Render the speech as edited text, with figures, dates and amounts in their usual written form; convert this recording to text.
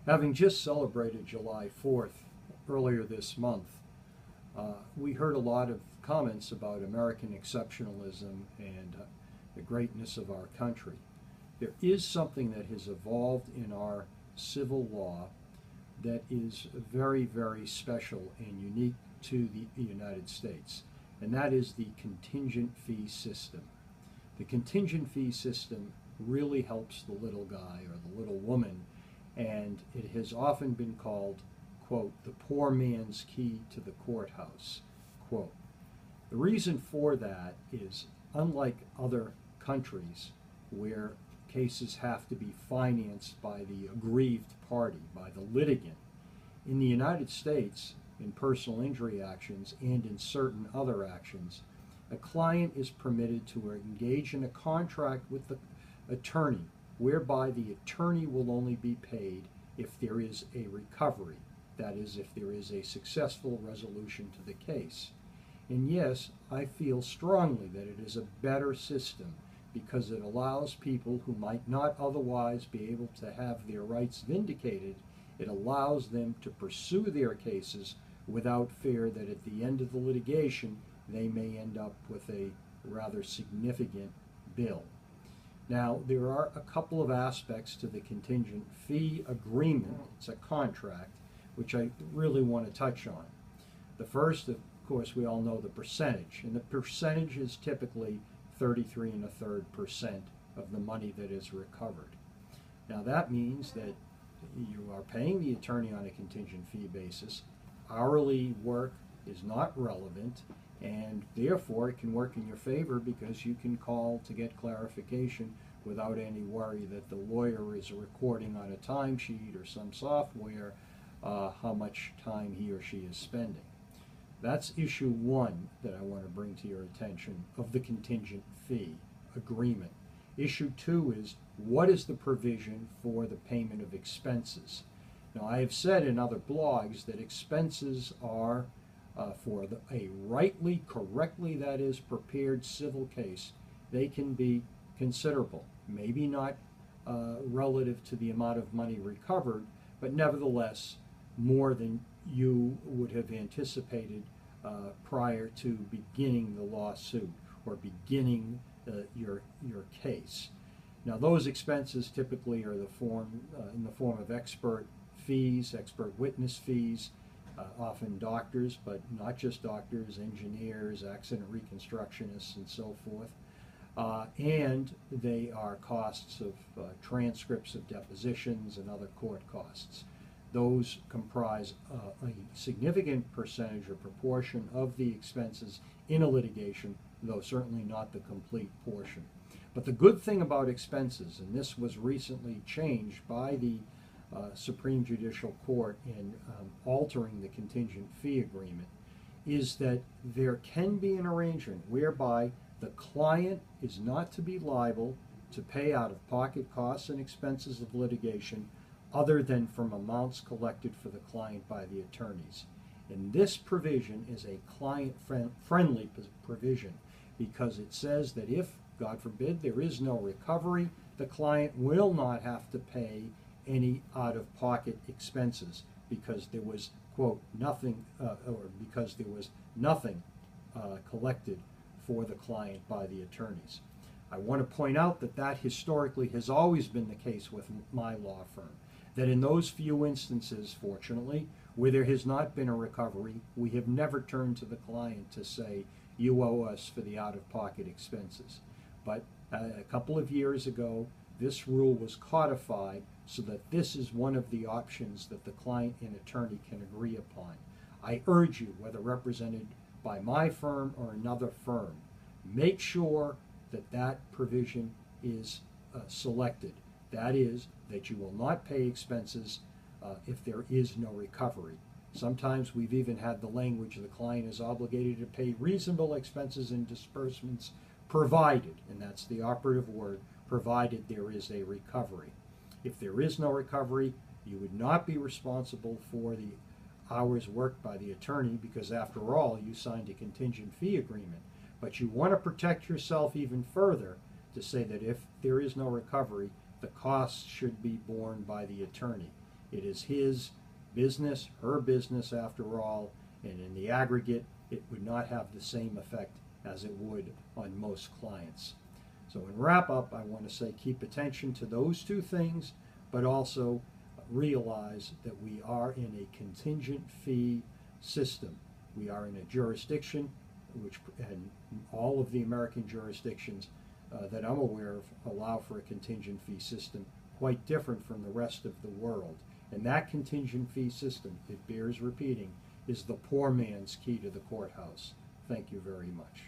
Having just celebrated July 4th earlier this month, we heard a lot of comments about American exceptionalism and the greatness of our country. There is something that has evolved in our civil law that is very, very special and unique to the United States, and that is the contingent fee system. The contingent fee system really helps the little guy or the little woman, and it has often been called, quote, the poor man's key to the courthouse, quote. The reason for that is, unlike other countries where cases have to be financed by the aggrieved party, by the litigant, in the United States, in personal injury actions and in certain other actions, a client is permitted to engage in a contract with the attorney whereby the attorney will only be paid if there is a recovery, that is, if there is a successful resolution to the case. And yes, I feel strongly that it is a better system because it allows people who might not otherwise be able to have their rights vindicated, it allows them to pursue their cases without fear that at the end of the litigation they may end up with a rather significant bill. Now, there are a couple of aspects to the contingent fee agreement, it's a contract, which I really want to touch on. The first, of course, we all know the percentage, and the percentage is typically 33.33% of the money that is recovered. Now that means that you are paying the attorney on a contingent fee basis. Hourly work is not relevant, and therefore it can work in your favor because you can call to get clarification without any worry that the lawyer is recording on a timesheet or some software how much time he or she is spending. That's issue one that I want to bring to your attention of the contingent fee agreement. Issue two is, what is the provision for the payment of expenses? Now, I have said in other blogs that expenses are for a rightly, correctly, that is, prepared civil case, they can be considerable. Maybe not relative to the amount of money recovered, but nevertheless more than you would have anticipated prior to beginning the lawsuit or beginning your case. Now, those expenses typically are in the form of expert fees, expert witness fees, often doctors, but not just doctors, engineers, accident reconstructionists, and so forth. And they are costs of transcripts of depositions and other court costs. Those comprise a significant percentage or proportion of the expenses in a litigation, though certainly not the complete portion. But the good thing about expenses, and this was recently changed by the Supreme Judicial Court in altering the contingent fee agreement, is that there can be an arrangement whereby the client is not to be liable to pay out-of-pocket costs and expenses of litigation other than from amounts collected for the client by the attorneys. And this provision is a client-friendly provision because it says that if, God forbid, there is no recovery, the client will not have to pay any out-of-pocket expenses because there was, quote, nothing, collected for the client by the attorneys. I want to point out that that historically has always been the case with my law firm, that in those few instances, fortunately, where there has not been a recovery, we have never turned to the client to say, you owe us for the out-of-pocket expenses. But a couple of years ago, this rule was codified so that this is one of the options that the client and attorney can agree upon. I urge you, whether represented by my firm or another firm, make sure that that provision is selected. That is, that you will not pay expenses if there is no recovery. Sometimes we've even had the language the client is obligated to pay reasonable expenses and disbursements provided, and that's the operative word, provided there is a recovery. If there is no recovery, you would not be responsible for the hours worked by the attorney because after all you signed a contingent fee agreement. But you want to protect yourself even further to say that if there is no recovery, the costs should be borne by the attorney. It is his business, her business after all, and in the aggregate, it would not have the same effect as it would on most clients. So in wrap up, I want to say keep attention to those two things, but also realize that we are in a contingent fee system. We are in a jurisdiction and all of the American jurisdictions that I'm aware of allow for a contingent fee system quite different from the rest of the world. And that contingent fee system, it bears repeating, is the poor man's key to the courthouse. Thank you very much.